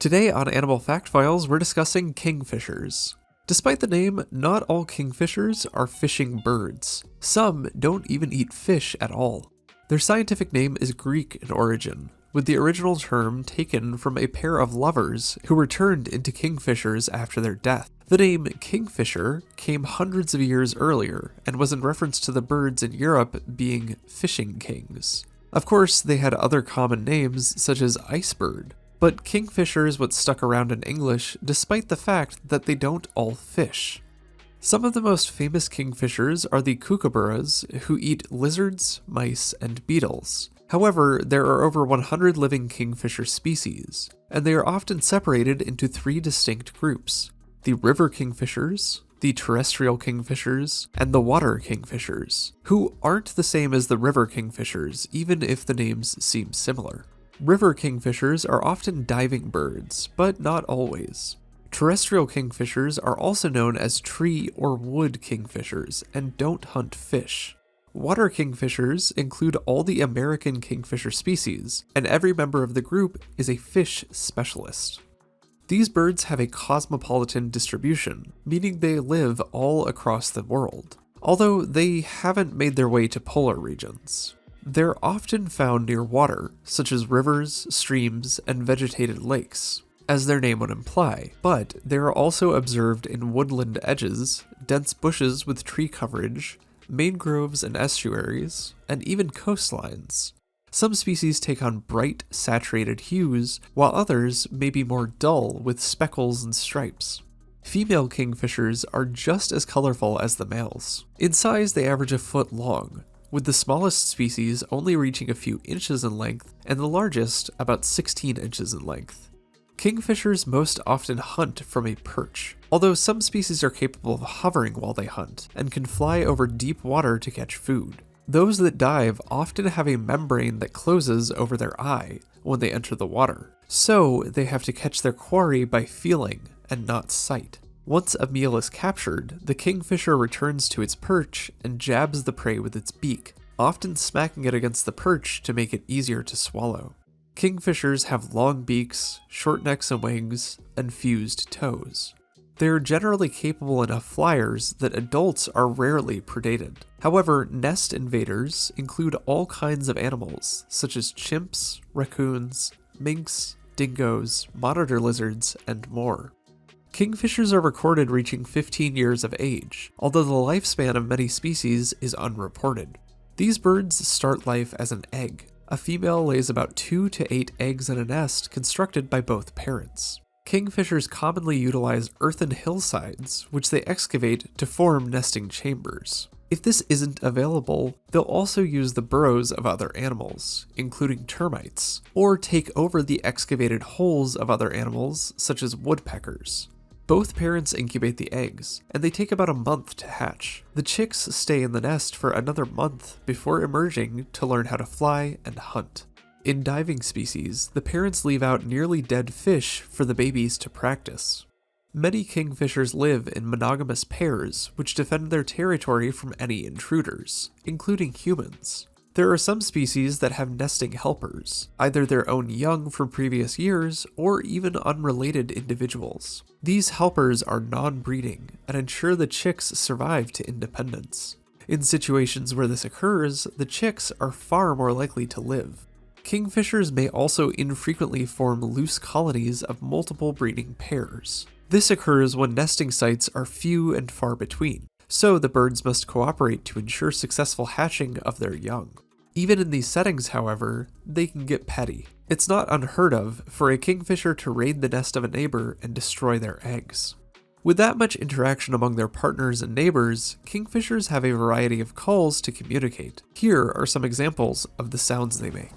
Today on Animal Fact Files, we're discussing kingfishers. Despite the name, not all kingfishers are fishing birds. Some don't even eat fish at all. Their scientific name is Greek in origin, with the original term taken from a pair of lovers who were turned into kingfishers after their death. The name Kingfisher came hundreds of years earlier and was in reference to the birds in Europe being fishing kings. Of course, they had other common names such as icebird, but kingfisher is what stuck around in English despite the fact that they don't all fish. Some of the most famous kingfishers are the kookaburras, who eat lizards, mice, and beetles. However, there are over 100 living kingfisher species, and they are often separated into three distinct groups: the river kingfishers, the terrestrial kingfishers, and the water kingfishers, who aren't the same as the river kingfishers, even if the names seem similar. River kingfishers are often diving birds, but not always. Terrestrial kingfishers are also known as tree or wood kingfishers and don't hunt fish. Water kingfishers include all the American kingfisher species, and every member of the group is a fish specialist. These birds have a cosmopolitan distribution, meaning they live all across the world, although they haven't made their way to polar regions. They're often found near water, such as rivers, streams, and vegetated lakes, as their name would imply, but they are also observed in woodland edges, dense bushes with tree coverage, mangroves and estuaries, and even coastlines. Some species take on bright, saturated hues, while others may be more dull with speckles and stripes. Female kingfishers are just as colorful as the males. In size, they average a foot long, with the smallest species only reaching a few inches in length and the largest about 16 inches in length. Kingfishers most often hunt from a perch, although some species are capable of hovering while they hunt and can fly over deep water to catch food. Those that dive often have a membrane that closes over their eye when they enter the water, so they have to catch their quarry by feeling and not sight. Once a meal is captured, the kingfisher returns to its perch and jabs the prey with its beak, often smacking it against the perch to make it easier to swallow. Kingfishers have long beaks, short necks and wings, and fused toes. They are generally capable enough flyers that adults are rarely predated. However, nest invaders include all kinds of animals, such as chimps, raccoons, minks, dingoes, monitor lizards, and more. Kingfishers are recorded reaching 15 years of age, although the lifespan of many species is unreported. These birds start life as an egg. A female lays about 2 to 8 eggs in a nest constructed by both parents. Kingfishers commonly utilize earthen hillsides, which they excavate to form nesting chambers. If this isn't available, they'll also use the burrows of other animals, including termites, or take over the excavated holes of other animals, such as woodpeckers. Both parents incubate the eggs, and they take about a month to hatch. The chicks stay in the nest for another month before emerging to learn how to fly and hunt. In diving species, the parents leave out nearly dead fish for the babies to practice. Many kingfishers live in monogamous pairs, which defend their territory from any intruders, including humans. There are some species that have nesting helpers, either their own young from previous years or even unrelated individuals. These helpers are non-breeding and ensure the chicks survive to independence. In situations where this occurs, the chicks are far more likely to live. Kingfishers may also infrequently form loose colonies of multiple breeding pairs. This occurs when nesting sites are few and far between, so the birds must cooperate to ensure successful hatching of their young. Even in these settings, however, they can get petty. It's not unheard of for a kingfisher to raid the nest of a neighbor and destroy their eggs. With that much interaction among their partners and neighbors, kingfishers have a variety of calls to communicate. Here are some examples of the sounds they make.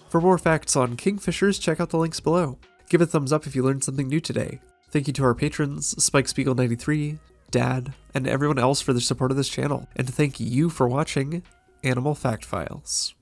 For more facts on kingfishers, check out the links below. Give a thumbs up if you learned something new today. Thank you to our patrons, SpikeSpiegel93, Dad, and everyone else for their support of this channel. And thank you for watching Animal Fact Files.